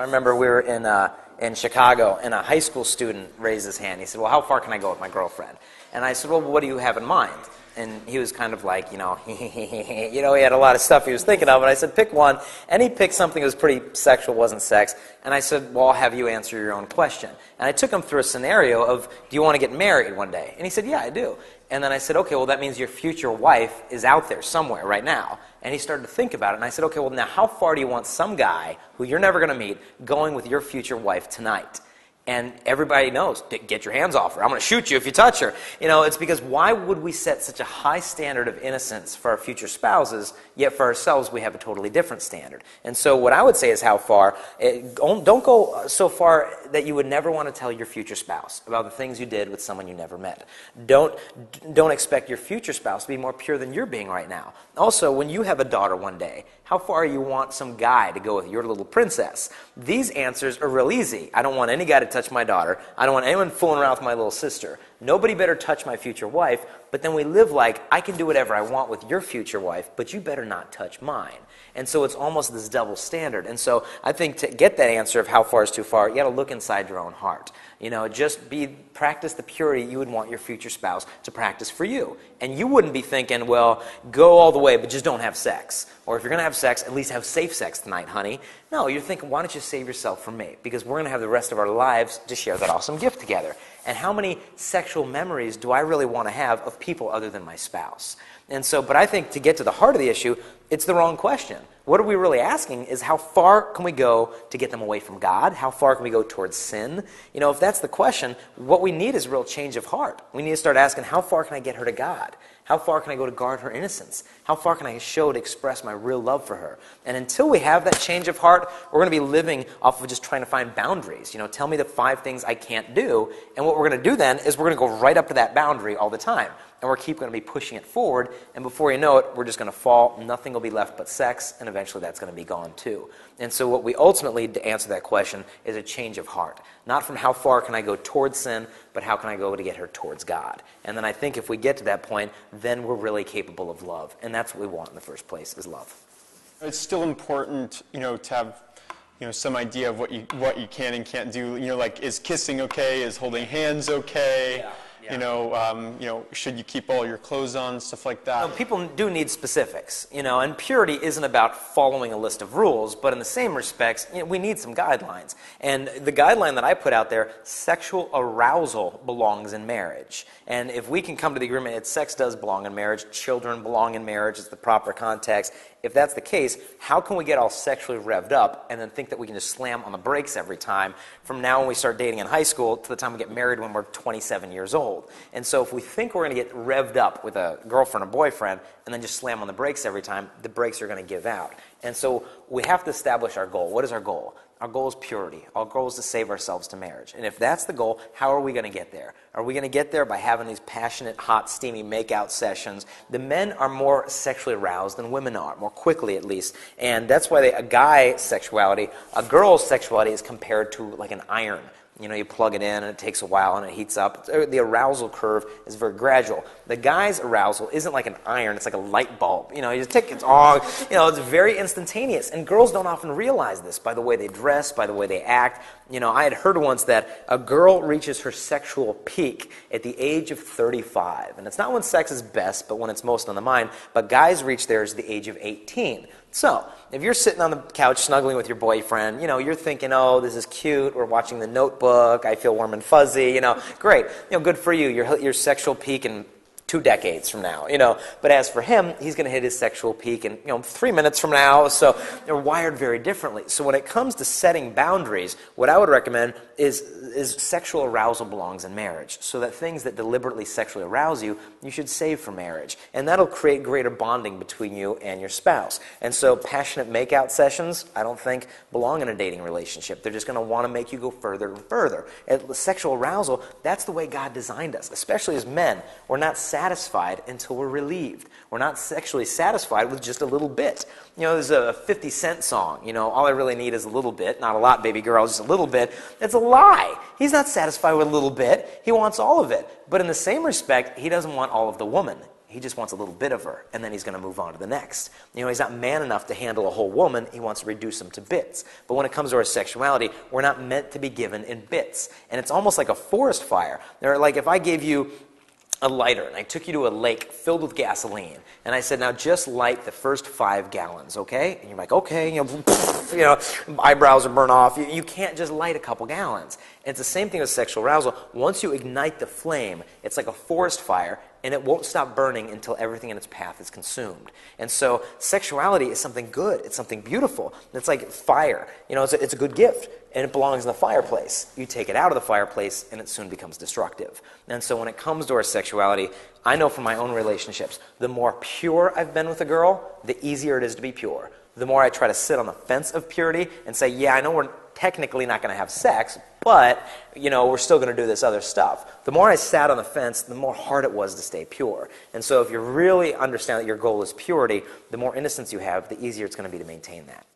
remember we were in Chicago, and a high school student raised his hand. He said, well, how far can I go with my girlfriend? And I said, well, what do you have in mind? And he was kind of like, he had a lot of stuff he was thinking of. And I said, pick one. And he picked something that was pretty sexual, wasn't sex. And I said, well, I'll have you answer your own question. And I took him through a scenario of, do you want to get married one day? And he said, yeah, I do. And then I said, okay, well, that means your future wife is out there somewhere right now. And he started to think about it. And I said, okay, well, now how far do you want some guy who you're never going to meet going with your future wife tonight? And everybody knows, get your hands off her. I'm going to shoot you if you touch her. It's because why would we set such a high standard of innocence for our future spouses, yet for ourselves we have a totally different standard? And so what I would say is how far, don't go so far that you would never want to tell your future spouse about the things you did with someone you never met. Don't expect your future spouse to be more pure than you're being right now. Also, when you have a daughter one day, how far you want some guy to go with your little princess? These answers are real easy. I don't want any guy to touch my daughter. I don't want anyone fooling around with my little sister. Nobody better touch my future wife. But then we live like, I can do whatever I want with your future wife, but you better not touch mine. And so it's almost this double standard. And so I think to get that answer of how far is too far, you got to look inside your own heart. Practice the purity you would want your future spouse to practice for you. And you wouldn't be thinking, well, go all the way, but just don't have sex. Or if you're going to have sex, at least have safe sex tonight, honey. No, you're thinking, why don't you save yourself for me? Because we're going to have the rest of our lives to share that awesome gift together. And how many sexual memories do I really want to have of people other than my spouse? And so, but I think to get to the heart of the issue, it's the wrong question. What are we really asking is how far can we go to get them away from God? How far can we go towards sin? If that's the question, what we need is a real change of heart. We need to start asking, how far can I get her to God? How far can I go to guard her innocence? How far can I show to express my real love for her? And until we have that change of heart, we're going to be living off of just trying to find boundaries. Tell me the 5 things I can't do. And what we're going to do then is we're going to go right up to that boundary all the time. And we're going to be pushing it forward, and before you know it, we're just going to fall. Nothing will be left but sex, and eventually that's going to be gone too. And so what we ultimately need to answer that question is a change of heart. Not from how far can I go towards sin, but how can I go to get her towards God. And then I think if we get to that point, then we're really capable of love. And that's what we want in the first place, is love. It's still important, to have some idea of what you can and can't do. Like, is kissing okay? Is holding hands okay? Yeah. Should you keep all your clothes on, stuff like that? People do need specifics, and purity isn't about following a list of rules, but in the same respects, we need some guidelines. And the guideline that I put out there, sexual arousal belongs in marriage. And if we can come to the agreement that sex does belong in marriage, children belong in marriage, it's the proper context. If that's the case, how can we get all sexually revved up and then think that we can just slam on the brakes every time from now when we start dating in high school to the time we get married when we're 27 years old? And so if we think we're going to get revved up with a girlfriend or boyfriend and then just slam on the brakes every time, the brakes are going to give out. And so we have to establish our goal. What is our goal? Our goal is purity. Our goal is to save ourselves to marriage. And if that's the goal, how are we going to get there? Are we going to get there by having these passionate, hot, steamy make-out sessions? The men are more sexually aroused than women are, more quickly at least. And that's why a guy's sexuality, a girl's sexuality is compared to like an iron. You plug it in and it takes a while and it heats up. The arousal curve is very gradual. The guy's arousal isn't like an iron, it's like a light bulb. You just take it on, it's very instantaneous. And girls don't often realize this by the way they dress, by the way they act. I had heard once that a girl reaches her sexual peak at the age of 35. And it's not when sex is best, but when it's most on the mind. But guys reach theirs at the age of 18. So, if you're sitting on the couch snuggling with your boyfriend, you're thinking, oh, this is cute, we're watching The Notebook, I feel warm and fuzzy, great, good for you, your sexual peak in 2 decades from now, But as for him, he's going to hit his sexual peak in, 3 minutes from now, so they're wired very differently. So when it comes to setting boundaries, what I would recommend is sexual arousal belongs in marriage, so that things that deliberately sexually arouse you, you should save for marriage. And that'll create greater bonding between you and your spouse. And so passionate make-out sessions, I don't think, belong in a dating relationship. They're just going to want to make you go further and further. And sexual arousal, that's the way God designed us, especially as men. We're not satisfied until we're relieved. We're not sexually satisfied with just a little bit. There's a 50 Cent song, all I really need is a little bit, not a lot, baby girl, just a little bit. That's a lie. He's not satisfied with a little bit. He wants all of it. But in the same respect, he doesn't want all of the woman. He just wants a little bit of her, and then he's going to move on to the next. He's not man enough to handle a whole woman. He wants to reduce them to bits. But when it comes to our sexuality, we're not meant to be given in bits. And it's almost like a forest fire. Like if I gave you a lighter, and I took you to a lake filled with gasoline, and I said, now just light the first 5 gallons, okay? And you're like, okay, eyebrows are burnt off. You can't just light a couple gallons. And it's the same thing with sexual arousal. Once you ignite the flame, it's like a forest fire, and it won't stop burning until everything in its path is consumed. And so sexuality is something good. It's something beautiful. It's like fire. It's a good gift, and it belongs in the fireplace. You take it out of the fireplace, and it soon becomes destructive. And so when it comes to our sexuality, I know from my own relationships, the more pure I've been with a girl, the easier it is to be pure. The more I try to sit on the fence of purity and say, yeah, I know we're technically not going to have sex, but, we're still going to do this other stuff. The more I sat on the fence, the more hard it was to stay pure. And so if you really understand that your goal is purity, the more innocence you have, the easier it's going to be to maintain that.